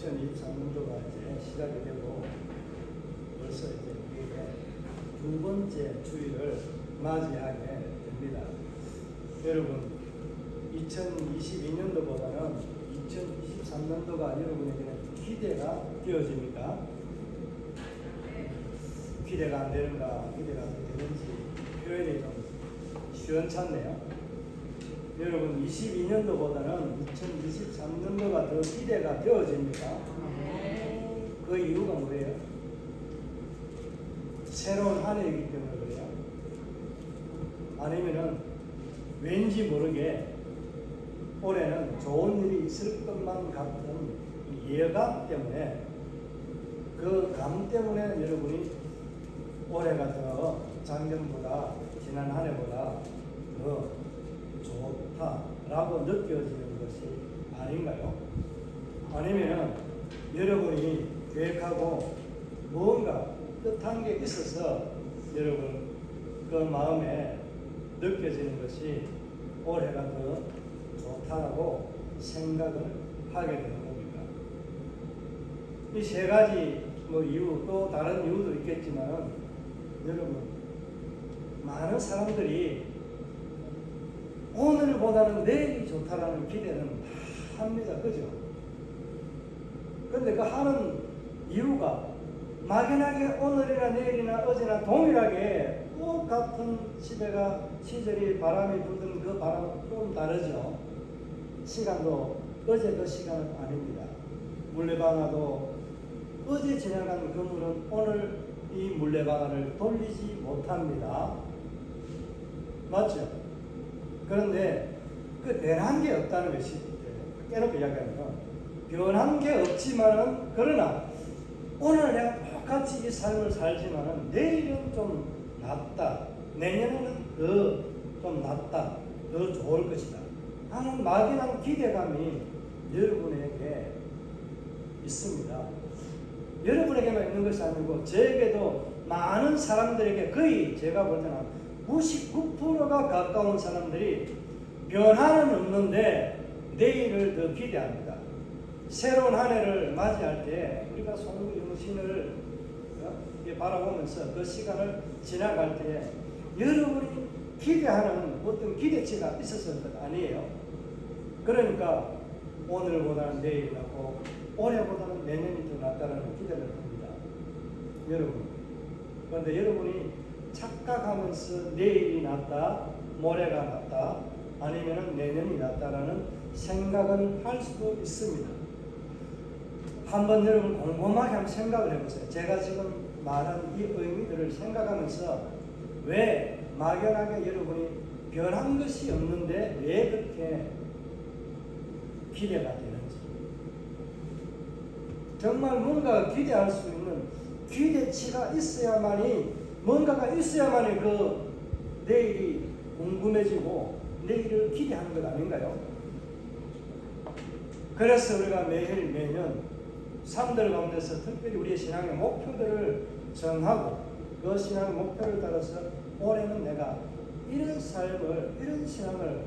2023년도가 이제 시작이 되고 벌써 이제 우리가 두 번째 주일을 맞이하게 됩니다. 여러분, 2022년도보다는 2023년도가 여러분에게는 기대가 되어집니까? 기대가 안 되는가, 기대가 되는지 표현이 좀 시원찮네요. 여러분, 22년도보다는 2023년도가 더 기대가 되어집니까? 그 이유가 뭐예요? 새로운 한 해이기 때문에 그래요? 아니면은 왠지 모르게 올해는 좋은 일이 있을 것만 같은 예감 때문에, 그 감 때문에 여러분이 올해가 더 작년보다, 지난 한 해보다 더 좋다라고 느껴지는 것이 아닌가요? 아니면 여러분이 계획하고 뭔가 뜻한 게 있어서 여러분 그 마음에 느껴지는 것이 올해가 더 좋다라고 생각을 하게 되는 겁니다. 이 세 가지 이유, 또 다른 이유도 있겠지만, 여러분, 많은 사람들이 오늘보다는 내일이 좋다라는 기대는 다 합니다. 그죠? 근데 그 하는 이유가 막연하게 오늘이나 내일이나 어제나 동일하게 똑같은 시절이 바람이 불던 그 바람은 좀 다르죠. 시간도 어제 그 시간은 아닙니다. 물레방아도 어제 지나간 그물은 오늘 이 물레방아를 돌리지 못합니다. 맞죠? 그런데 그 변한 게 없다는 것이 깨놓고 이야기하면, 변한 게 없지만은, 그러나 오늘 내가 똑같이 이 삶을 살지만은 내일은 좀 낫다, 내년에는 더 좀 낫다, 더 좋을 것이다 하는 막연한 기대감이 여러분에게 있습니다. 여러분에게만 있는 것이 아니고 저에게도 많은 사람들에게, 거의 제가 볼 때는 99%가 가까운 사람들이 변화는 없는데 내일을 더 기대합니다. 새로운 한 해를 맞이할 때 우리가 송영신을 바라보면서 그 시간을 지나갈 때 여러분이 기대하는 어떤 기대치가 있었을 것 아니에요. 그러니까 오늘보다는 내일이 낫고 올해보다는 내년이 더 낫다는 기대를 합니다. 여러분, 그런데 여러분이 착각하면서 내일이 낫다, 모레가 낫다, 아니면 내년이 낫다라는 생각을 할 수도 있습니다. 한번 여러분 곰곰하게 한번 생각을 해보세요. 제가 지금 말한 이 의미들을 생각하면서 왜 막연하게 여러분이 변한 것이 없는데 왜 그렇게 기대가 되는지, 정말 뭔가 기대할 수 있는 기대치가 있어야만이, 뭔가가 있어야만이 그 내일이 궁금해지고 내일을 기대하는 것 아닌가요? 그래서 우리가 매년 삶들 가운데서 특별히 우리의 신앙의 목표들을 정하고 그 신앙의 목표를 따라서 올해는 내가 이런 삶을, 이런 신앙을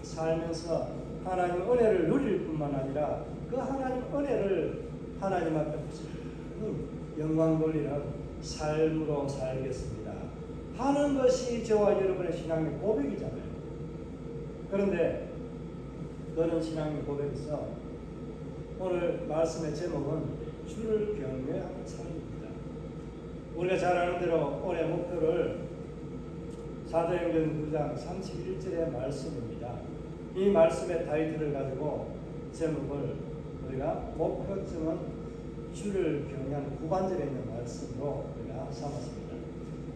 살면서 하나님의 은혜를 누릴 뿐만 아니라 그 하나님의 은혜를 하나님 앞에 영광 돌리는 삶으로 살겠습니다 하는 것이 저와 여러분의 신앙의 고백이잖아요. 그런데 너는 신앙의 고백에서 오늘 말씀의 제목은 주를 경외하는 삶입니다. 우리가 잘 아는 대로 올해 목표를 사도행전 9장 31절의 말씀입니다. 이 말씀의 타이틀을 가지고 제목을 우리가 목표점은 주를 경외하는 9반절에 있는 말씀으로 우리가 삼았습니다.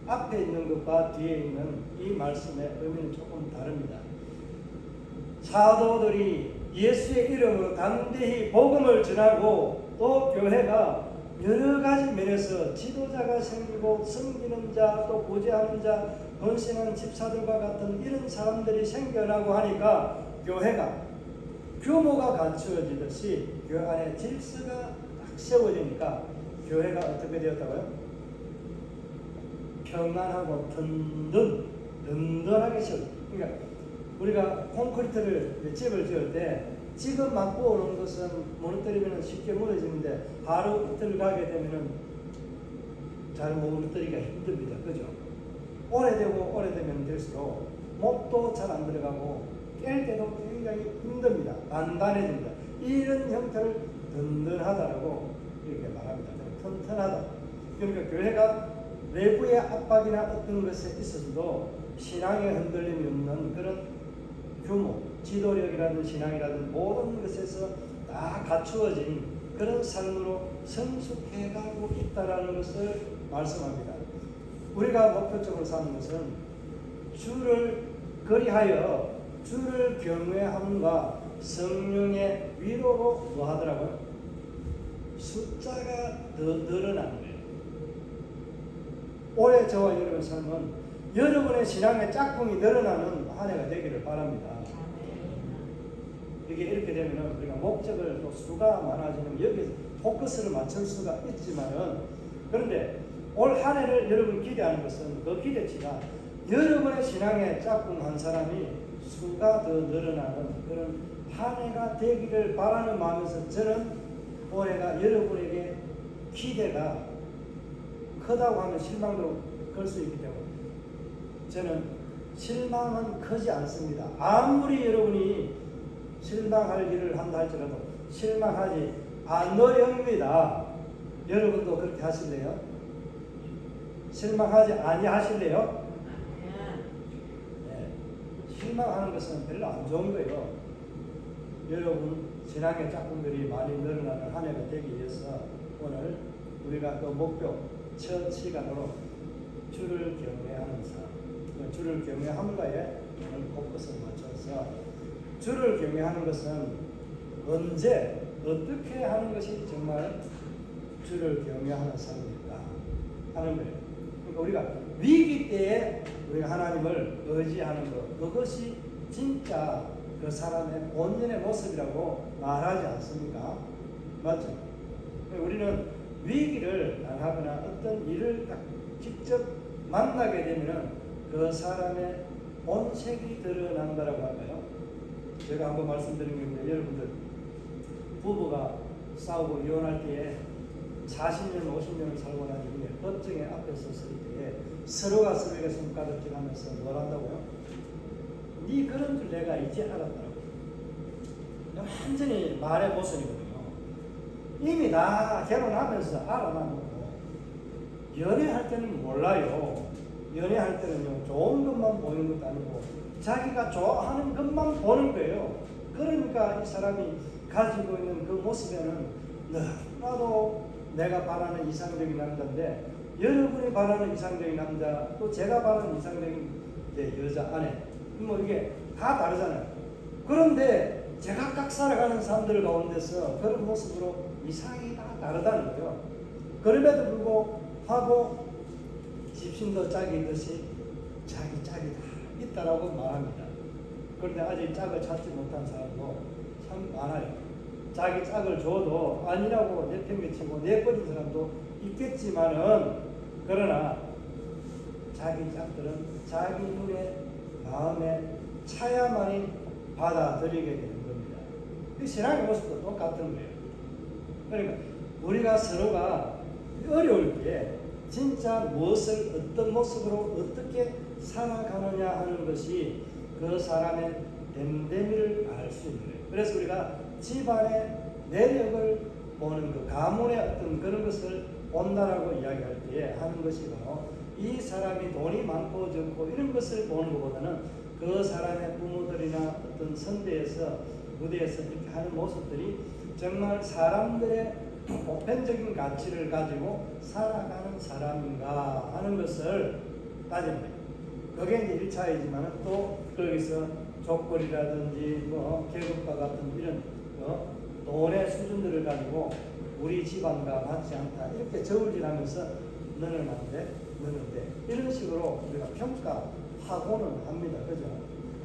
앞에 있는 것과 뒤에 있는 이 말씀의 의미는 조금 다릅니다. 사도들이 예수의 이름으로 담대히 복음을 전하고 또 교회가 여러 가지 면에서 지도자가 생기고 섬기는 자, 또 구제하는 자, 헌신하는 집사들과 같은 이런 사람들이 생겨나고 하니까 교회가 규모가 갖추어지듯이 교회 안에 질서가 딱 세워지니까 교회가 어떻게 되었다고요? 평안하고 든든하게 세워집니다. 그러니까 우리가 콘크리트를 집을 지을 때 지금 맞고 오는 것은 무너뜨리면 쉽게 무너지는데 바로 들어가게 되면은 잘 무너뜨리기가 힘듭니다. 그죠? 오래되면 될수록 목도 잘 안 들어가고 깰 때도 굉장히 힘듭니다. 단단해집니다. 이런 형태를 든든하다라고 이렇게 말합니다. 튼튼하다. 그러니까 교회가 외부의 압박이나 어떤 것에 있어서도 신앙의 흔들림이 없는 그런 규모, 지도력이라든 신앙이라든 모든 것에서 다 갖추어진 그런 삶으로 성숙해가고 있다라는 것을 말씀합니다. 우리가 목표적으로 사는 것은 주를 그리하여 주를 경외함과 성령의 위로로 뭐 하더라고요? 숫자가 더 늘어나는 거예요. 올해 저와 여러분의 삶은 여러분의 신앙의 짝꿍이 늘어나는 한 해가 되기를 바랍니다. 이게 이렇게 되면 우리가 목적을 또 수가 많아지는 여기서 포커스를 맞출 수가 있지만은 그런데 올 한 해를 여러분 기대하는 것은 그 기대치가 여러분의 신앙의 짝꿍 한 사람이 수가 더 늘어나는 그런 한 해가 되기를 바라는 마음에서 저는 올해가 여러분에게 기대가 크다고 하면 실망도 클 수 있기 때문에 저는 실망은 크지 않습니다. 아무리 여러분이 실망할 일을 한다 할지라도 실망하지 않으렵니다. 여러분도 그렇게 하실래요? 실망하지 아니하실래요? 네. 실망하는 것은 별로 안 좋은 거예요. 여러분 신앙의 짝꿍들이 많이 늘어나는 한 해가 되기 위해서 오늘 우리가 그 목표 첫 시간으로 주를 경외하는 삶, 주를 경외함과에 오늘 포커스를 맞춰서 주를 경외하는 것은 언제 어떻게 하는 것이 정말 주를 경외하는 삶일까 하는 거예요. 그러니까 우리가 위기 때에 우리가 하나님을 의지하는 것, 그것이 진짜 그 사람의 본연의 모습이라고 말하지 않습니까? 맞죠? 우리는 위기를 당하거나 어떤 일을 딱 직접 만나게 되면 그 사람의 본색이 드러난다라고 할까요? 제가 한번 말씀드린 게 있는데 여러분들 부부가 싸우고 이혼할 때에 40년, 50년을 살고 난 이후에 법정에 앞에 섰을 때에 서로가 서로에게 손가락질 하면서 뭘 한다고요? 네 그런 줄 내가 이제 알았다고. 완전히 말의 모순이거든요. 이미 나 결혼하면서 알아놨고 연애할 때는 몰라요. 연애할 때는요 좋은 것만 보이는 것도 아니고 자기가 좋아하는 것만 보는 거예요. 그러니까 이 사람이 가지고 있는 그 모습에는 너무나도 내가 바라는 이상적인 남자인데 여러분이 바라는 이상적인 남자 또 제가 바라는 이상적인 여자 아내 뭐 이게 다 다르잖아요. 그런데 제각각 살아가는 사람들 가운데서 그런 모습으로 이상이 다 다르다는 거예요. 그럼에도 불구하고 집신도 짝이듯이 자기 짝이 다 있다라고 말합니다. 그런데 아직 짝을 찾지 못한 사람도 참 많아요. 자기 짝을 줘도 아니라고 내팽개치고 내버린 사람도 있겠지만은 그러나 자기 짝들은 자기 눈에 마음에 차야만이 받아들이게 되는 겁니다. 이 신앙의 모습도 똑같은 거예요. 그러니까 우리가 서로가 어려울 때 진짜 무엇을 어떤 모습으로 어떻게 살아가느냐 하는 것이 그 사람의 됨됨이를 알 수 있는 거예요. 그래서 우리가 집안의 내력을 보는 그 가문의 어떤 그런 것을 본다라고 이야기할 때에 하는 것이 바로 이 사람이 돈이 많고 적고 이런 것을 보는 것보다는 그 사람의 부모들이나 어떤 선대에서 무대에서 이렇게 하는 모습들이 정말 사람들의 보편적인 가치를 가지고 살아가는 사람인가 하는 것을 따집니다. 그게 이제 1차이지만 또 거기서 족벌이라든지 뭐 계급과 같은 이런 돈의 수준들을 가지고 우리 집안과 맞지 않다 이렇게 저울질하면서 너는 안 돼, 너는 돼 이런 식으로 우리가 평가하고는 합니다. 그죠?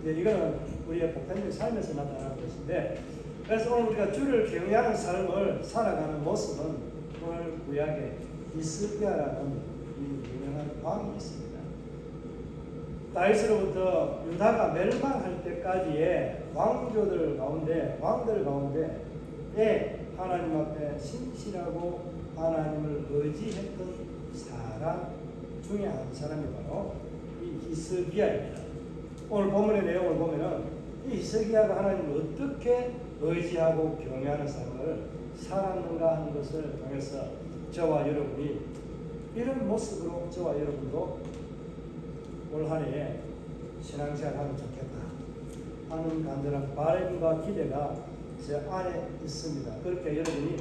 이거는 우리의 보편적 삶에서 나타나는 것인데 그래서 오늘 우리가 주를 경외하는 삶을 살아가는 모습은 오늘 구약에 이스기야라는 이 유명한 왕이 있습니다. 다윗으로부터 유다가 멸망할 때까지의 왕들 가운데 하나님 앞에 신실하고 하나님을 의지했던 사람 중에 한 사람이 바로 이 히스기야입니다. 오늘 본문의 내용을 보면은 이 히스기야가 하나님을 어떻게 의지하고 경외하는 삶을 살았는가 하는 것을 통해서 저와 여러분이 이런 모습으로 저와 여러분도 올 한해 신앙생활 하면 좋겠다 하는 간절한 바람과 기대가 제 안에 있습니다. 그렇게 여러분이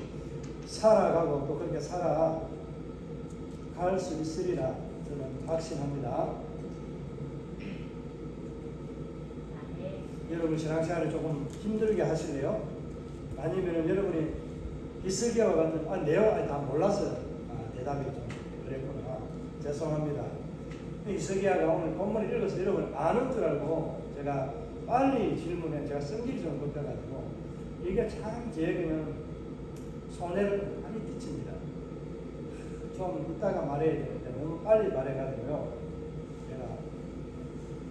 살아가고 또 그렇게 살아갈 수 있으리라 저는 확신합니다. 여러분 신앙생활을 조금 힘들게 하실래요? 아니면 여러분이 히스기야와 같은 내용 다 몰라서 대답이 좀 그랬구나. 죄송합니다. 히스기야가 오늘 본문을 읽어서 여러분 아는 줄 알고 제가 빨리 질문에 제가 성질이 좀 급해가지고 이게 참 저에게는 손해를 많이 끼칩니다. 좀 이따가 말해야 되는데 너무 빨리 말해가지고요. 제가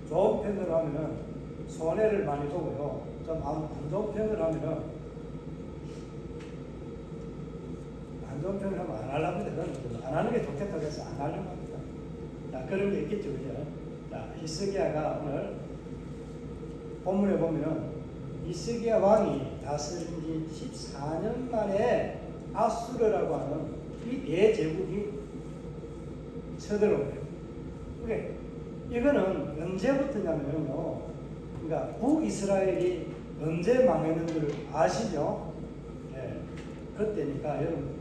좋은 편으로 하면은 손해를 많이 보고요. 좀 안 좋은 편으로 하면은 안 좋은 편을 하면 안 하려면 안 하는 게 좋겠다고 해서 안 하려고 합니다. 자, 그런 게 있겠죠, 그죠? 자, 히스기야가 오늘 본문에 보면은 히스기야 왕이 다스린 지 14년 만에 아수르라고 하는 이 대제국이 쳐들어오고요. 그게 이거는 언제부터냐면요. 그러니까 북이스라엘이 언제 망했는 줄 아시죠? 네. 그때니까 여러분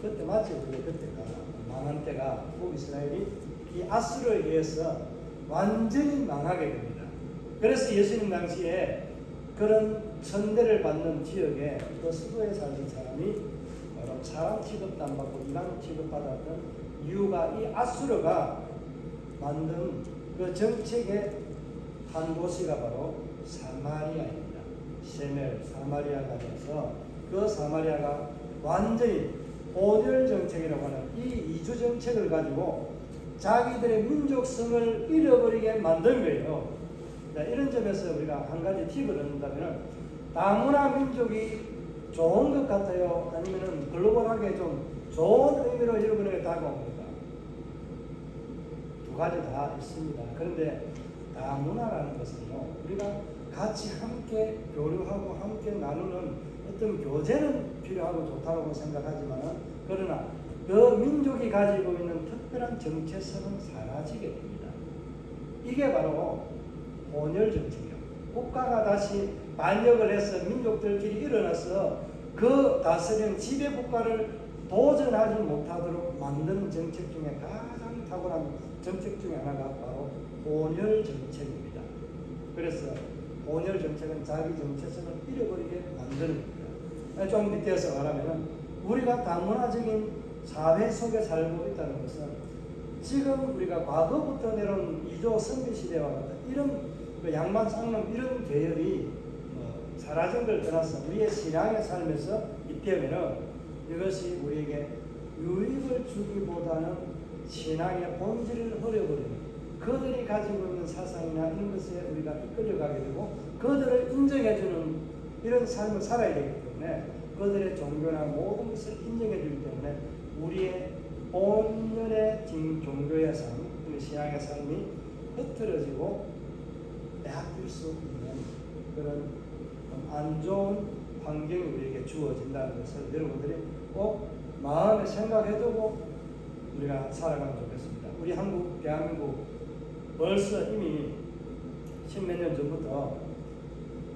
그때 맞죠? 그때가 망한 때가 북이스라엘이 이 아수르에 의해서 완전히 망하게 됩니다. 그래서 예수님 당시에 그런 천대를 받는 지역에 그 수도에 살던 사람이 바로 사람 취급도 안 받고 이방 취급받았던 이유가 이 아수르가 만든 그 정책의 한 도시가 바로 사마리아입니다. 세멜 사마리아가 돼서 그 사마리아가 완전히 온열 정책이라고 하는 이 이주 정책을 가지고 자기들의 민족성을 잃어버리게 만든 거예요. 자, 이런 점에서 우리가 한 가지 팁을 얻는다면 다문화 민족이 좋은 것 같아요? 아니면 글로벌하게 좀 좋은 의미로 여러분에게 다가옵니까? 두 가지 다 있습니다. 그런데 다문화라는 것은요, 우리가 같이 함께 교류하고 함께 나누는 어떤 교제는 필요하고 좋다고 생각하지만 그러나 그 민족이 가지고 있는 특별한 정체성은 사라지게 됩니다. 이게 바로 혼혈 정책이에요. 국가가 다시 반역을 해서 민족들끼리 일어나서 그 다스리는 지배 국가를 도전하지 못하도록 만드는 정책 중에 가장 탁월한 정책 중에 하나가 바로 혼혈 정책입니다. 그래서 혼혈 정책은 자기 정체성을 잃어버리게 만드는 겁니다. 좀 밑에서 말하면 우리가 다문화적인 사회 속에 살고 있다는 것은 지금 우리가 과거부터 내려온 이조 선비 시대와 같은 이런 양반 쌍놈 이런 계열이 사라진 걸 떠나서 우리의 신앙의 삶에서 있다면은 이것이 우리에게 유익을 주기보다는 신앙의 본질을 흐려버리는 그들이 가지고 있는 사상이나 이런 것에 우리가 이끌려가게 되고 그들을 인정해주는 이런 삶을 살아야 되기 때문에 그들의 종교나 모든 것을 인정해주기 때문에 우리의 본연의 종교의 삶, 신앙의 삶이 흐트러지고 빼앗길 수 있는 그런 안 좋은 환경이 우리에게 주어진다는 것을 여러분들이 꼭 마음에 생각해두고 우리가 살아가면 좋겠습니다. 우리 한국, 대한민국 벌써 이미 십몇 년 전부터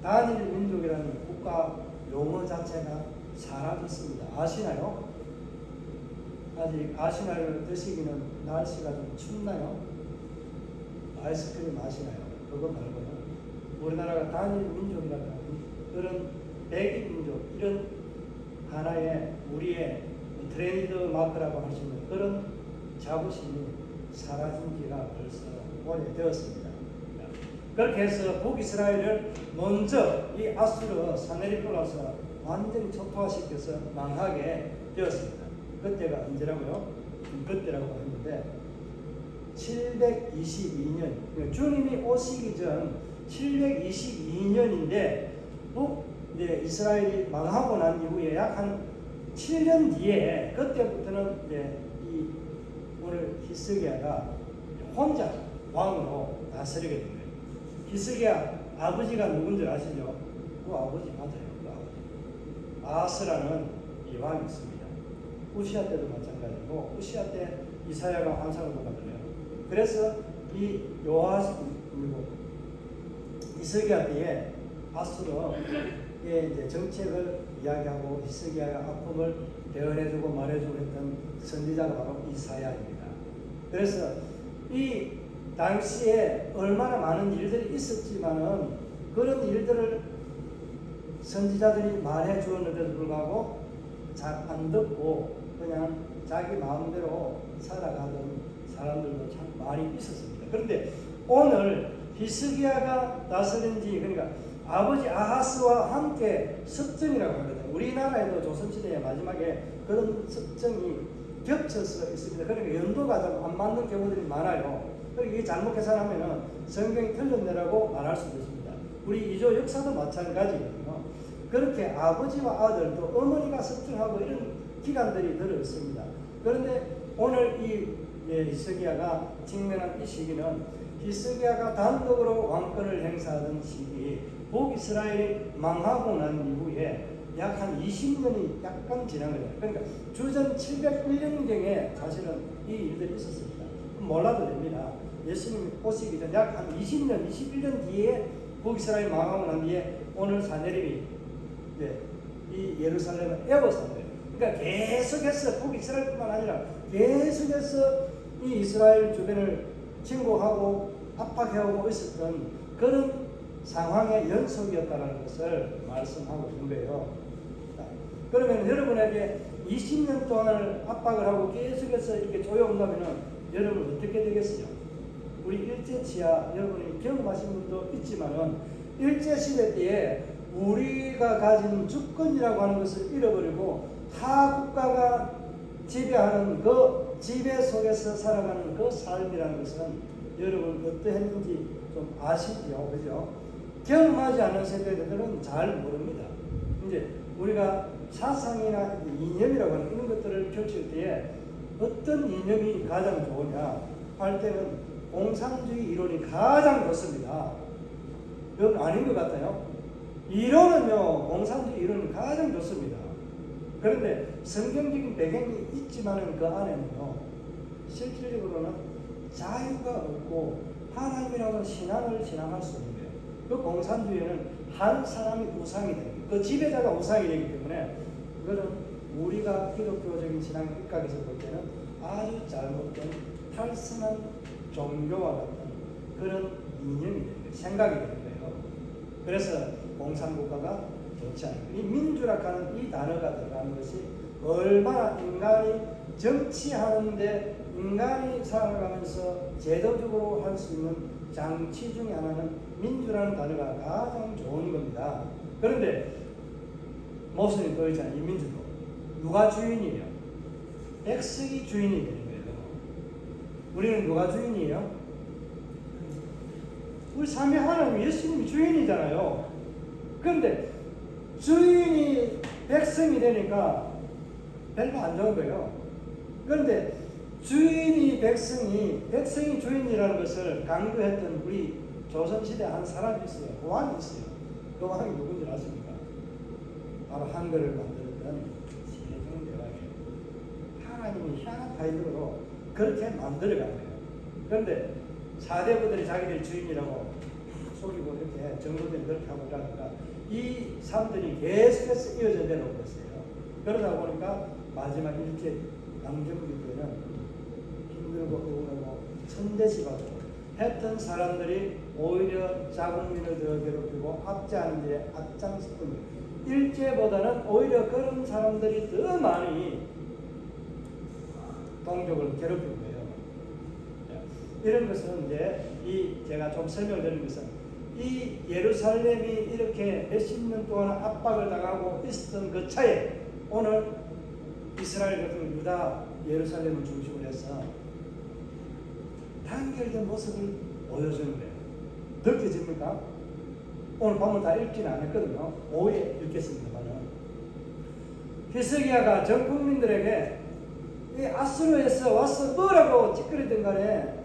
단일 민족이라는 국가 용어 자체가 사라졌습니다. 아시나요? 아직 아시나요? 드시기는 날씨가 좀 춥나요? 아이스크림 아시나요? 그거 말고는 우리나라가 단일 민족이라는 그런 백인 민족 이런 하나의 우리의 트렌드 마크라고 할 수 있는 그런 자부심이 사라진 지가 벌써 오래되었습니다. 그렇게 해서 북이스라엘을 먼저 이 아수르 사네리콜라서 완전히 초토화시켜서 망하게 되었습니다. 그때가 언제라고요? 그때라고 했는데 722년, 주님이 오시기 전 722년인데 이제 이스라엘이 망하고 난 이후에 약 한 7년 뒤에 그때부터는 이제 이 오늘 히스기야가 혼자 왕으로 다스리게 된 거예요. 히스기야 아버지가 누군지 아시죠? 그 아버지 맞아요. 그 아버지. 아하스라는 이 왕이 있습니다. 우시아 때도 마찬가지고 우시아 때 이사야가 환상을 보거든요. 그래서 이 요아스 그리고 히스기야 때에 아수르의 이제 정책을 이야기하고 히스기야의 아픔을 대언해주고 말해주고 했던 선지자가 바로 이사야입니다. 그래서 이 당시에 얼마나 많은 일들이 있었지만은 그런 일들을 선지자들이 말해 주었는데도 불구하고 잘 안 듣고 그냥 자기 마음대로 살아가던 사람들도 참 많이 있었습니다. 그런데 오늘 히스기야가 다스린 지 그러니까 아버지 아하스와 함께 습정이라고 하거든요. 우리나라에도 조선시대의 마지막에 그런 습정이 겹쳐서 있습니다. 그러니까 연도가 좀 안 맞는 경우들이 많아요. 그러니까 이게 잘못 계산하면은 성경이 틀렸네라고 말할 수도 있습니다. 우리 이조 역사도 마찬가지거든요. 그렇게 아버지와 아들 또 어머니가 습정하고 이런 기간들이 들어 있습니다. 그런데 오늘 이 히스기야가 직면한 이 시기는 히스기야가 단독으로 왕권을 행사하던 시기, 북이스라엘이 망하고 난 이후에 약 한 20년이 약간 지난 거예요. 그러니까 주전 701년경에 사실은 이 일들이 있었습니다. 몰라도 됩니다. 예수님이 오시기 전 약 한 20년, 21년 뒤에 북이스라엘이 망하고 난 뒤에 오늘 사내림이 이 예루살렘을 에워싼 거예요. 그러니까 계속해서 북이스라엘뿐만 아니라 계속해서 이 이스라엘 주변을 침공하고 압박해오고 있었던 그런 상황의 연속이었다는 것을 말씀하고 있는 거예요. 그러면 여러분에게 20년 동안을 압박을 하고 계속해서 이렇게 조여온다면 여러분 어떻게 되겠어요? 우리 일제치하 여러분이 경험하신 분도 있지만은 일제시대 때에 우리가 가진 주권이라고 하는 것을 잃어버리고 타 국가가 지배하는 그 지배 속에서 살아가는 그 삶이라는 것은 여러분 어떠했는지 좀 아시죠? 그죠? 경험하지 않은 세대들은 잘 모릅니다. 이제 우리가 사상이나 이념이라고 하는 이런 것들을 펼칠 때에 어떤 이념이 가장 좋으냐 할 때는 공산주의 이론이 가장 좋습니다. 여러분 아닌 것 같아요? 이론은요, 공산주의 이론이 가장 좋습니다. 그런데 성경적인 배경이 있지만은 그 안에는요, 실질적으로는 자유가 없고 하나님이라는 신앙을 신앙할 수 없는 거예요. 그 공산주의는 한 사람이 우상이 됩니다. 그 지배자가 우상이 되기 때문에 그거는 우리가 기독교적인 신앙 입각에서 볼 때는 아주 잘못된 탈선한 종교와 같은 그런 이념이 되는 거예요. 생각이 되는 거예요. 그래서 공산국가가 좋지 않아요. 이 민주라고 이 단어가 들어가는 것이 얼마나 인간이 정치하는데 인간이 살아가면서 제도적으로 할 수 있는 장치 중에 하나는 민주라는 단어가 가장 좋은 겁니다. 그런데 모습이 또 있잖아요. 이 민주도 누가 주인이에요? 백성이 주인이 되는 거예요. 우리는 누가 주인이에요? 우리 삼위 하나님 예수님이 주인이잖아요. 그런데 주인이 백성이 되니까 별로 안 좋은 거예요. 그런데 주인이 백성이 주인이라는 것을 강조했던 우리 조선시대 한 사람이 있어요. 그 왕이 있어요. 그 왕이 누군지 아십니까? 바로 한글을 만들었던 세종대왕이에요. 하나님이 희한한 타이밍으로 그렇게 만들어간 거예요. 그런데 사대부들이 자기들 주인이라고 속이고 이렇게 정도들이 그렇게 하고 그러니까 이 사람들이 계속해서 이어져 내려오고 있어요. 그러다 보니까 마지막 일제 강점기 때는 힘들고 억울하고 천대시하고 했던 사람들이 오히려 자국민을 더 괴롭히고 압제하는 데 앞장섰던 거예요. 일제보다는 오히려 그런 사람들이 더 많이 동족을 괴롭힌 거예요. 이런 것은 이제 제가 좀 설명을 드린 것은 이 예루살렘이 이렇게 몇십 년 동안 압박을 당하고 있었던 그 차에 오늘 이스라엘 같은 유다 예루살렘을 중심으로 해서 단결된 모습을 보여주는 거예요. 느껴집니까? 오늘 본문 다 읽지는 않았거든요. 오후에 읽겠습니다만은 히스기야가 전 국민들에게 이 아수르에서 와서 뭐라고 찌끄리든 간에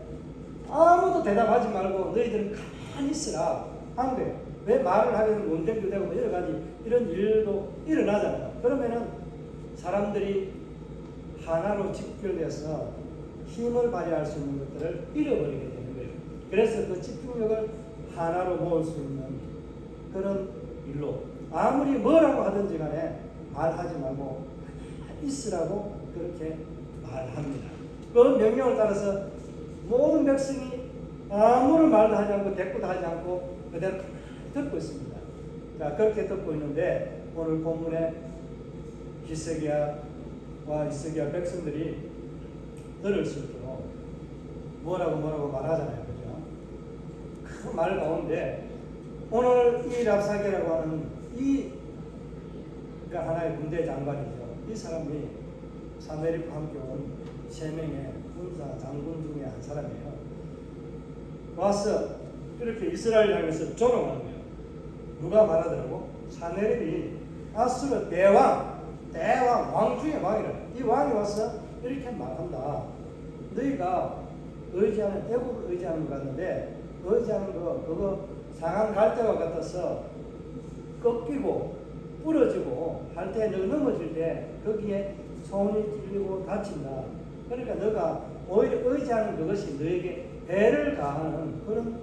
아무도 대답하지 말고 너희들은 가만히 있으라 한 거예요. 왜 말을 하면 논쟁도 되고 여러 가지 이런 일도 일어나잖아요. 그러면은 사람들이 하나로 집결돼서 힘을 발휘할 수 있는 것들을 잃어버리게 되는 거예요. 그래서 그 집중력을 하나로 모을 수 있는 그런 일로 아무리 뭐라고 하든지 간에 말하지 말고 있으라고 그렇게 말합니다. 그 명령을 따라서 모든 백성이 아무런 말도 하지 않고 대꾸도 하지 않고 그대로 듣고 있습니다. 자, 그렇게 듣고 있는데 오늘 본문에 히스기야와 히스기야 백성들이 들을 수 있도록 뭐라고 말하잖아요. 그죠? 그 말 가운데 오늘 이 랍사게라고 하는 그러니까 하나의 군대 장관이죠. 이 사람이 사메립과 함께 온 3명의 군사 장군 중에 한 사람이에요. 와서 이렇게 이스라엘 향해서 조롱하는 거예요. 누가 말하더라고? 사메립이 아수르 대왕 중에 왕이라. 이 왕이 와서 이렇게 말한다. 너희가 의지하는 애국을 의지하는 것 같은데 의지하는 거 그거 상한 갈대와 같아서 꺾이고 부러지고 할 때 너 넘어질 때 거기에 손이 찔리고 다친다. 그러니까 너가 오히려 의지하는 그것이 너에게 배를 가하는 그런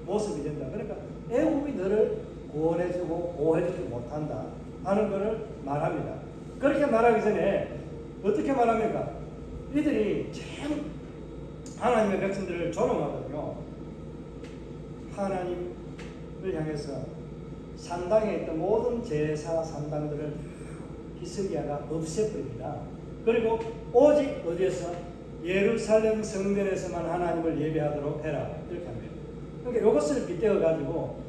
모습이 된다. 그러니까 애국이 너를 구원해주고 보호해주지 못한다 하는 것을 말합니다. 그렇게 말하기 전에 어떻게 말합니까? 이들이 참 하나님의 백성들을 조롱하거든요. 하나님을 향해서 산당에 있던 모든 제사 산당들을 히스기야가 없애버립니다. 그리고 오직 어디에서 예루살렘 성전에서만 하나님을 예배하도록 해라 이렇게 합니다. 그러니까 이것을 빗대어 가지고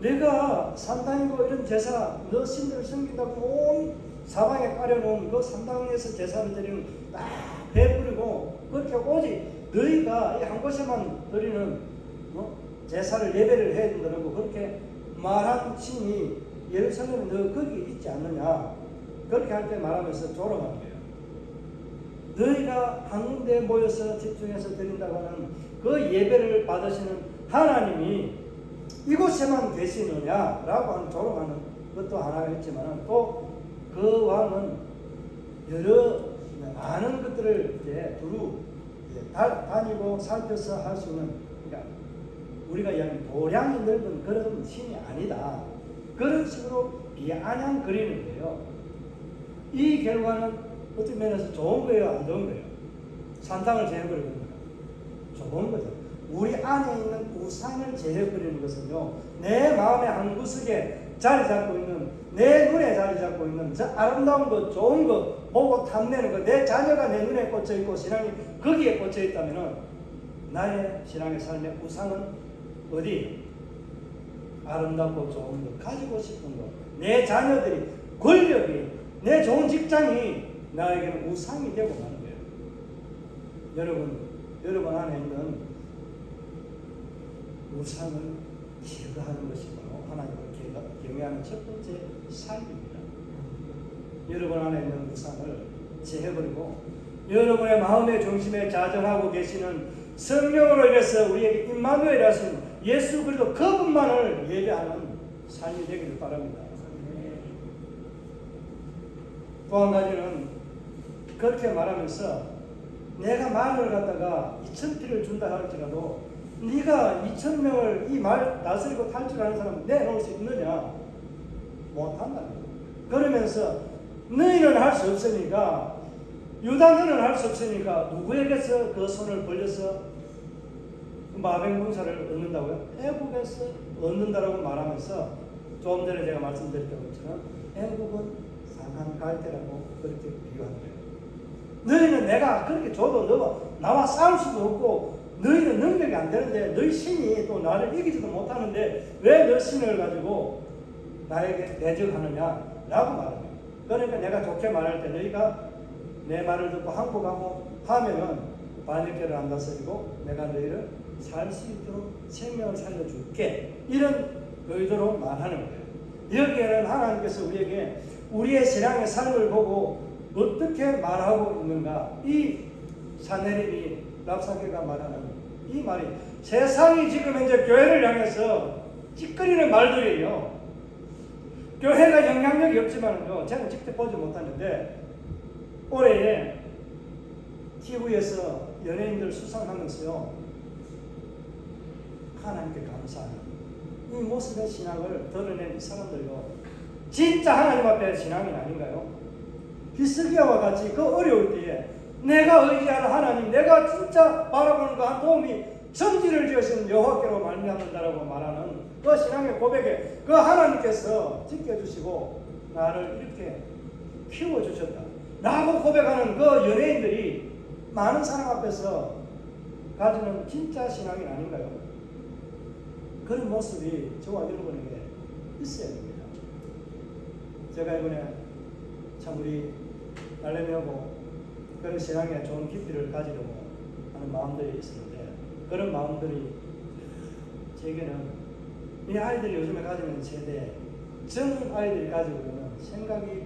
내가 산당이고 이런 제사 너 신들을 섬긴다고 온 사방에 깔여놓은 그 산당에서 제사를 드리는 딱 베풀고 그렇게 오직 너희가 이 한 곳에만 드리는 제사를 예배를 해야 된다고 그렇게 말한 신이 예루살렘에 너 거기 있지 않느냐 그렇게 할 때 말하면서 조롱하는 거예요. 너희가 한 군데 모여서 집중해서 드린다고 하는 그 예배를 받으시는 하나님이 이곳에만 계시느냐라고 하는 조롱하는 것도 하나가 있지만 또 그 왕은 여러 많은 것들을 이제 두루 다니고 살펴서 할 수 있는 그러니까 우리가 이야기하는 도량이 넓은 그런 신이 아니다. 그런 식으로 비아냥거리는 거예요. 이 결과는 어떤 면에서 좋은 거예요, 안 좋은 거예요? 산당을 제해버리는 거예요. 좋은 거죠. 우리 안에 있는 우상을 제해버리는 것은요, 내 마음의 한 구석에 자리 잡고 있는, 내 눈에 자리 잡고 있는 저 아름다운 것, 좋은 것 보고 탐내는 것, 내 자녀가 내 눈에 꽂혀 있고 신앙이 거기에 꽂혀 있다면은 나의 신앙의 삶의 우상은 어디? 아름답고 좋은 것, 가지고 싶은 것, 내 자녀들이, 권력이, 내 좋은 직장이 나에게는 우상이 되고 마는 거예요. 여러분 안에 있는 우상을 제거하는 것이 바로 하나님을 경외하는 첫 번째 삶입니다. 여러분 안에 있는 우상을 제해버리고 여러분의 마음의 중심에 자정하고 계시는 성령으로 인해서 우리에게 임마누엘 하신 예수 그리스도 그분만을 예배하는 삶이 되기를 바랍니다. 또 한 가지는 그렇게 말하면서 내가 말을 갖다가 2,000피를 준다 할지라도 네가 2,000명을 이 말 다스리고 탈 줄 아는 사람은 내놓을 수 있느냐? 못한다. 그러면서 너희는 할 수 없으니까 유다인은 할 수 없으니까 누구에게서 그 손을 벌려서 마병 군사를 얻는다고요? 애국에서 얻는다라고 말하면서 조금 전에 제가 말씀드렸던 것처럼 애국은 상한 갈대라고 그렇게 비유한 거예요. 너희는 내가 그렇게 줘도 너가 나와 싸울 수도 없고 너희는 능력이 안 되는데 너희 신이 또 나를 이기지도 못하는데 왜 너 신을 가지고 나에게 대적하느냐 라고 말합니다. 그러니까 내가 좋게 말할 때 너희가 내 말을 듣고 항복하고 하면은 반역죄를 안 다스리고 내가 너희를 살 수 있도록 생명을 살려줄게. 이런 의도로 말하는 거예요. 여기에는 하나님께서 우리에게 우리의 신앙의 삶을 보고 어떻게 말하고 있는가, 이 사내림이 랍사케가 말하는 이 말이 세상이 지금 현재 교회를 향해서 찌꺼리는 말들이에요. 교회가 영향력이 없지만요, 저는 직접 보지 못하는데 올해에 TV에서 연예인들 수상하면서요, 하나님께 감사하는 이 모습의 신앙을 드러낸 이 사람들요, 진짜 하나님 앞에 신앙이 아닌가요? 히스기야와 같이 그 어려울 때에 내가 의지하는 하나님, 내가 진짜 바라보는 그 한 도움이 성지를 지으신 여호와께로 말미암는다라고 말하는 그 신앙의 고백에 그 하나님께서 지켜주시고 나를 이렇게 키워주셨다 라고 고백하는 그 연예인들이 많은 사람 앞에서 가지는 진짜 신앙이 아닌가요? 그런 모습이 저와 여러분에게 있어야 됩니다. 제가 이번에 참 우리 딸내미하고 그런 신앙에 좋은 깊이를 가지려고 하는 마음들이 있었는데, 그런 마음들이 제게는 이 아이들이 요즘에 가지고 있는 세대, 전 아이들이 가지고 있는 생각이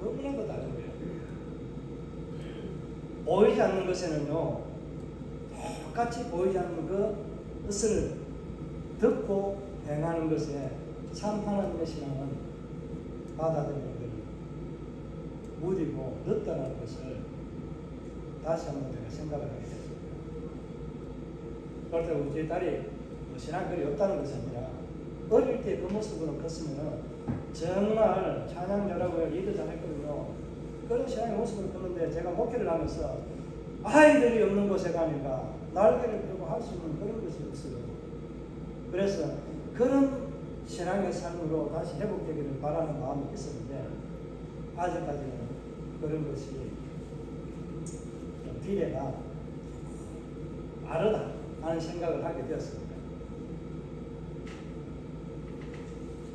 너무나도 다른 거예요. 보이지 않는 것에는요, 똑같이 보이지 않는 것을 듣고 행하는 것에 참 하나님의 신앙은 받아들이는 것이 무디고 늦다는 것을 다시 한번 제가 생각을 하게 됐습니다. 그렇다고 우리 딸이 신앙글이 없다는 것이 아니라 어릴 때 그 모습으로 컸으면 정말 찬양자라고 리더 잘했거든요. 그런 신앙의 모습을 컸는데 제가 목회를 하면서 아이들이 없는 곳에 가니까 날개를 펴고 할 수 있는 그런 것이 없어요. 그래서 그런 신앙의 삶으로 다시 회복되기를 바라는 마음이 있었는데 아직까지는 그런 것이 좀 기대가 다르다 하는 생각을 하게 되었습니다.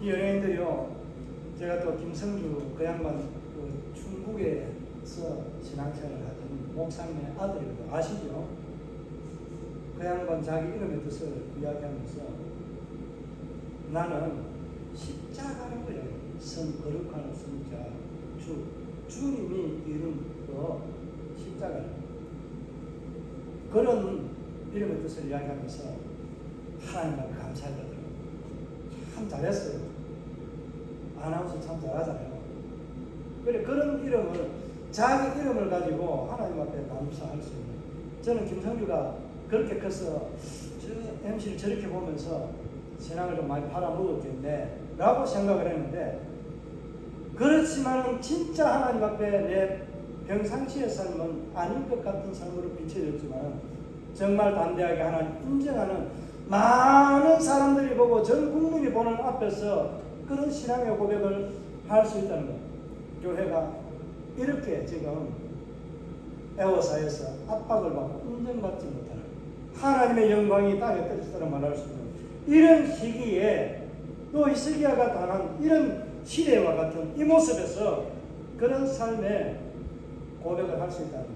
이 연예인들이요, 제가 또 김성주 그 양반 그 중국에서 신앙생활을 하던 목사님의 아들이거든요. 아시죠? 그 양반 자기 이름의 뜻을 이야기하면서 나는 십자가라고 해요. 선 거룩한 성자 주님이 이룬 그 십자가를, 그런 이름의 뜻을 이야기하면서 하나님 앞에 감사하더라고요. 참 잘했어요. 아나운서 참 잘하잖아요. 그래, 그런 이름을, 자기 이름을 가지고 하나님 앞에 감사할 수 있는, 저는 김성주가 그렇게 커서 저 MC를 저렇게 보면서 신앙을 좀 많이 팔아먹었겠네 라고 생각을 했는데, 그렇지만은 진짜 하나님 앞에 내 평상시의 삶은 아닌 것 같은 삶으로 비춰졌지만 정말 담대하게 하나님 인정하는 많은 사람들이 보고 전 국민이 보는 앞에서 그런 신앙의 고백을 할 수 있다는 것. 교회가 이렇게 지금 애워사에서 압박을 받고 인정받지 못하는, 하나님의 영광이 땅에 떨어졌다고 말할 수 있는 이런 시기에 또 히스기야가 당한 이런 시대와 같은 이 모습에서 그런 삶의 고백을 할 수 있다는 것,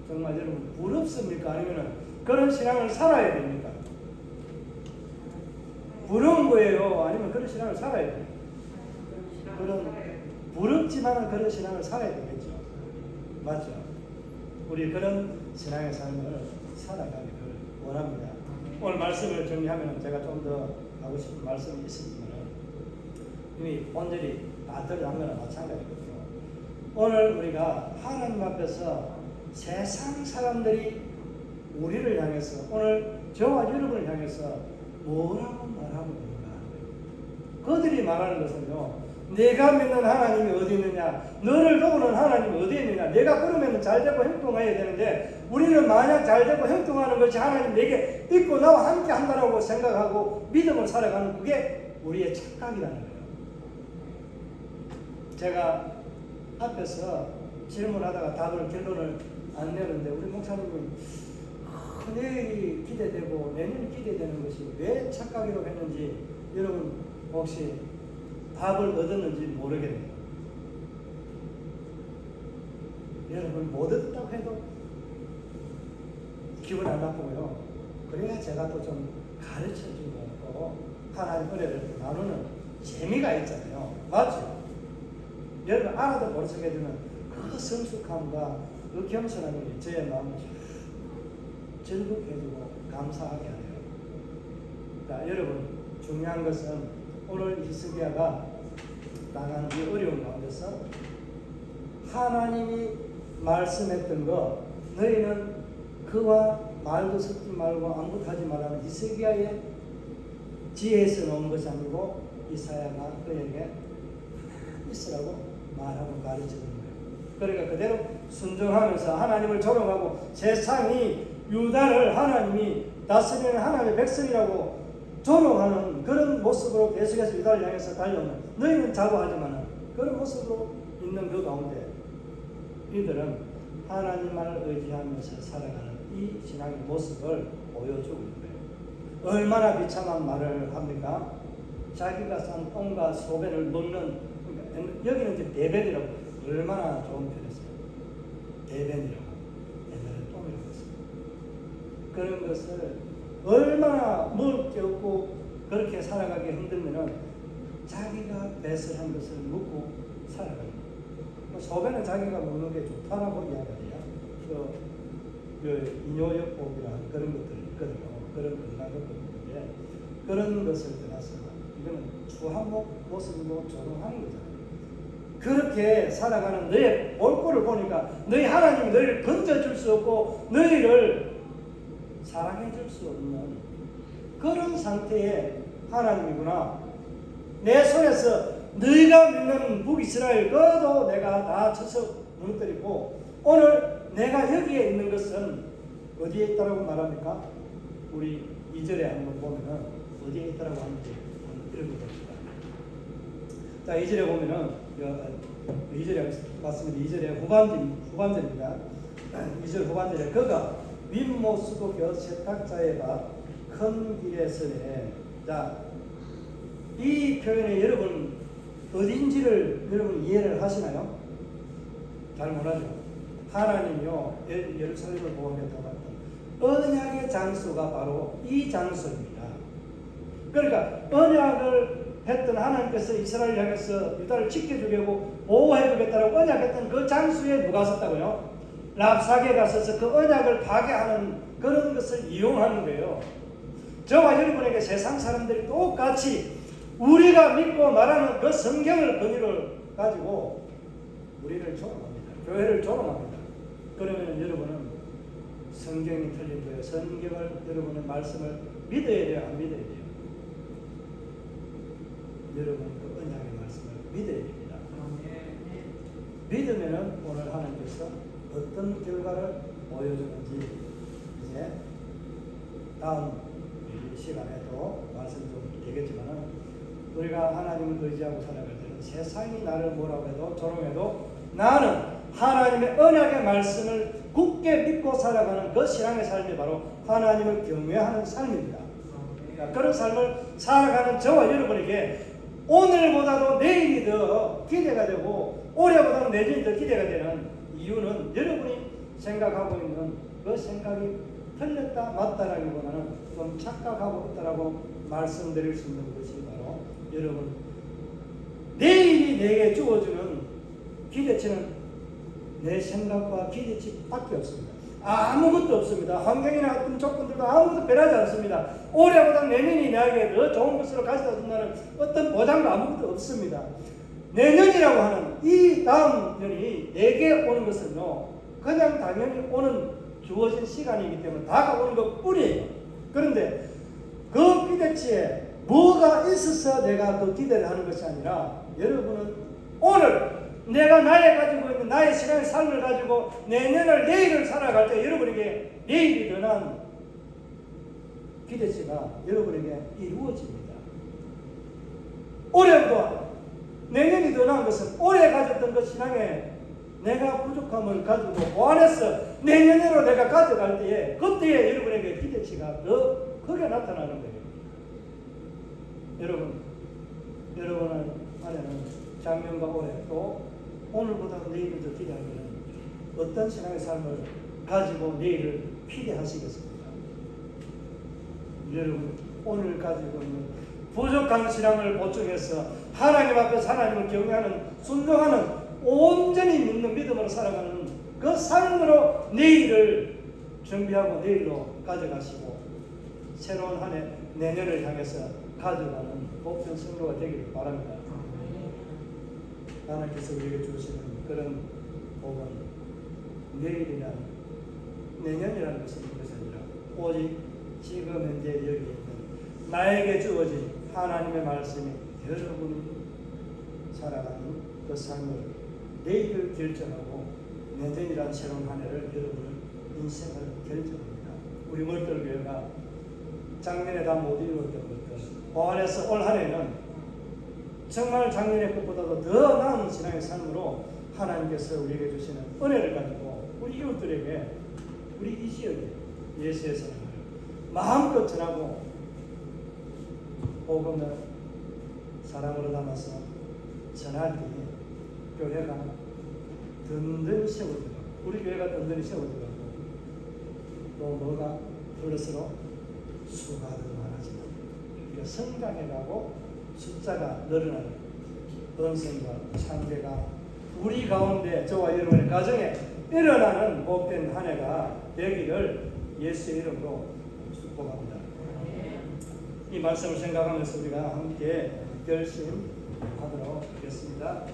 정말 여러분 부럽습니까? 아니면 그런 신앙을 살아야 됩니까? 부러운 거예요? 아니면 그런 신앙을 살아야 돼요? 그런 부럽지만 그런 신앙을 살아야 되겠죠. 맞죠? 우리 그런 신앙의 삶을 살아가기를 원합니다. 오늘 말씀을 정리하면 제가 좀 더 하고 싶은 말씀이 있었지만 이미 본절이 다 들어간 거나 마찬가지거든요. 오늘 우리가 하나님 앞에서 세상 사람들이 우리를 향해서, 오늘 저와 여러분을 향해서 뭐라고 말하고 있는가? 그들이 말하는 것은요, 내가 믿는 하나님이 어디 있느냐, 너를 도우는 하나님이 어디 있느냐, 내가 그러면 잘되고 형통해야 되는데 우리는 만약 잘되고 형통하는 것이 하나님 내게 있고 나와 함께 한다라고 생각하고 믿음을 살아가는, 그게 우리의 착각이라는 거예요. 제가 앞에서 질문하다가 답을, 결론을 안 내는데 우리 목사님이 내일이 기대되고 내년이 기대되는 것이 왜 착각이라고 했는지 여러분 혹시 답을 얻었는지 모르겠네요. 여러분 못 얻었다고 해도 기분 안 나쁘고요. 그래야 제가 또 좀 가르쳐주고 또 하나님 은혜를 나누는 재미가 있잖아요. 맞죠? 여러분 알아도 모르게 되는 그 성숙함과 그 겸손함이 저의 마음을 즐겁게 해주고 감사하게 하네요. 자, 여러분 중요한 것은 오늘 히스기야가 당한 이 어려운 가운데서 하나님이 말씀했던 거 너희는 그와 말도 섞지 말고 아무것도 하지 말라는 히스기야의 지혜에서 나온 것이 아니고 이사야가 그에게 있으라고 말하고 가르치는 거예요. 그러니까 그대로 순종하면서 하나님을 조롱하고 세상이 유다를 하나님이 다스리는 하나님의 백성이라고 조롱하는 그런 모습으로 계속해서 유다를 향해서 달려오는 너희는 자고하지만 그런 모습으로 있는 그 가운데 이들은 하나님만을 의지하면서 살아가는 이 신앙의 모습을 보여주고 있는 거예요. 얼마나 비참한 말을 합니까? 자기가 산 똥과 소변을 먹는, 그러니까 여기는 이제 대변이라고, 얼마나 좋은 표현이었어요. 대변이라고, 옛날에 똥이라고 했어요. 그런 것을 얼마나 먹을 게 없고 그렇게 살아가기 힘들면은 자기가 배설한 것을 먹고 살아가는 거예요. 소변은 자기가 먹는 게 좋다라고 이야기해요. 그 인효역복이라는 그런 것들이 있거든요. 그런 건강법인데 그런 것을 떠나서 이거는 주한목 모습으로 조롱하는 거잖아요. 그렇게 살아가는 너의 꼴꼴을 보니까 너희 하나님이 너희를 건져줄 수 없고 너희를 사랑해줄 수 없는 그런 상태의 하나님이구나. 내 손에서 너희가 믿는 북이스라엘 그도 내가 다 쳐서 무너뜨리고 오늘 내가 여기에 있는 것은 어디에 있다라고 말합니까? 우리 2절에 한번 보면은 어디에 있다라고 하는지 한번 읽어봅시다. 자, 2절에 보면은 2절에 맞습니다. 2절에 후반절입니다. 2절 후반절에 그가 윗모쓰고 겨 세탁자의 밭 큰 길에 서네. 자, 이 표현에 여러분 어딘지를 여러분 이해를 하시나요? 잘 못하죠. 하나님이요 예루살렘을 보호하겠다고 했던 언약의 장소가 바로 이 장소입니다. 그러니까 언약을 했던 하나님께서 이스라엘을 향해서 유다를 지켜주려고 보호해주겠다고 언약했던 그 장소에 누가 섰다고요? 랍사게가 서서 그 언약을 파괴하는 그런 것을 이용하는 거예요. 저와 여러분에게 세상 사람들이 똑같이 우리가 믿고 말하는 그 성경을 근위를 가지고 우리를 조롱합니다. 교회를 조롱합니다. 그러면 여러분은 성경이 틀린 거예요. 성경을 여러분의 말씀을 믿어야 돼요? 안 믿어야 돼요? 여러분 그 언약의 말씀을 믿어야 됩니다. 믿으면은 오늘 하나님께서 어떤 결과를 보여주는지 이제 다음 시간에도 말씀 좀 되겠지만은 우리가 하나님을 의지하고 살아갈 때는 세상이 나를 뭐라고 해도 조롱해도 나는 하나님의 언약의 말씀을 굳게 믿고 살아가는 그 신앙의 삶이 바로 하나님을 경외하는 삶입니다. 그러니까 그런 삶을 살아가는 저와 여러분에게 오늘보다도 내일이 더 기대가 되고 올해보다는 내년이 더 기대가 되는 이유는 여러분이 생각하고 있는 그 생각이 틀렸다 맞다라기보다는 좀 착각하고 있다라고 말씀드릴 수 있는 것이 바로 여러분 내일이 내게 주어주는 기대치는 내 생각과 기대치밖에 없습니다. 아무것도 없습니다. 환경이나 어떤 조건들도 아무것도 변하지 않습니다. 올해보다 내년이 나에게 더 좋은 것으로 가져다 준다는 어떤 보장도 아무것도 없습니다. 내년이라고 하는 이 다음 년이 내게 오는 것은요 그냥 당연히 오는 주어진 시간이기 때문에 다가오는 것 뿐이에요. 그런데 그 기대치에 뭐가 있어서 내가 그 기대를 하는 것이 아니라 여러분은 오늘 내가 나의 가지고 있는 나의 신앙의 삶을 가지고 내년을 내일을 살아갈 때 여러분에게 내일이 더 나은 기대치가 여러분에게 이루어집니다. 올해보다 내년이 더 나은 것은 올해 가졌던 그 신앙의 내가 부족함을 가지고 보완해서 내년으로 내가 가져갈 때에 그때에 여러분에게 기대치가 더 크게 나타나는 거예요. 여러분 안에는 작년과 올해 또 오늘보다 내일을 더 기대하면 어떤 신앙의 삶을 가지고 내일을 피대하시겠습니까? 여러분, 오늘 가지고 있는 부족한 신앙을 보충해서 하나님 앞에서 하나님을 경외하는, 순종하는, 온전히 믿는 믿음으로 살아가는 그 삶으로 내일을 준비하고 내일로 가져가시고 새로운 한 해, 내년을 향해서 가져가는 복된 성도가 되기를 바랍니다. 하나님께서 우리에게 주시는 그런 복은 내년이라는 것이 있는 것이 아니라 오직 지금 현재 여기 있는 나에게 주어진 하나님의 말씀이 여러분이 살아가는 그 삶을 내일을 결정하고 내년이라는 새로운 한 해를 여러분의 인생을 결정합니다. 우리 멀떨교회가 작년에 다 못 이루었던 것들 보완해서 올 한 해는 정말 작년의 것보다도 더 나은 신앙의 삶으로 하나님께서 우리에게 주시는 은혜를 가지고 우리 이웃들에게, 우리 이 지역에 예수의 사랑을 마음껏 전하고 복음을 사랑으로 담아서 전하니 교회가 든든히 세워지고, 우리 교회가 든든히 세워지고, 또 뭐가 플러스로 수가 더 많아지고, 우리가 성장해가고 숫자가 늘어나는 번성과 창대가 우리 가운데, 저와 여러분의 가정에 일어나는 복된 한 해가 되기를 예수의 이름으로 축복합니다. 이 말씀을 생각하면서 우리가 함께 결심하도록 하겠습니다.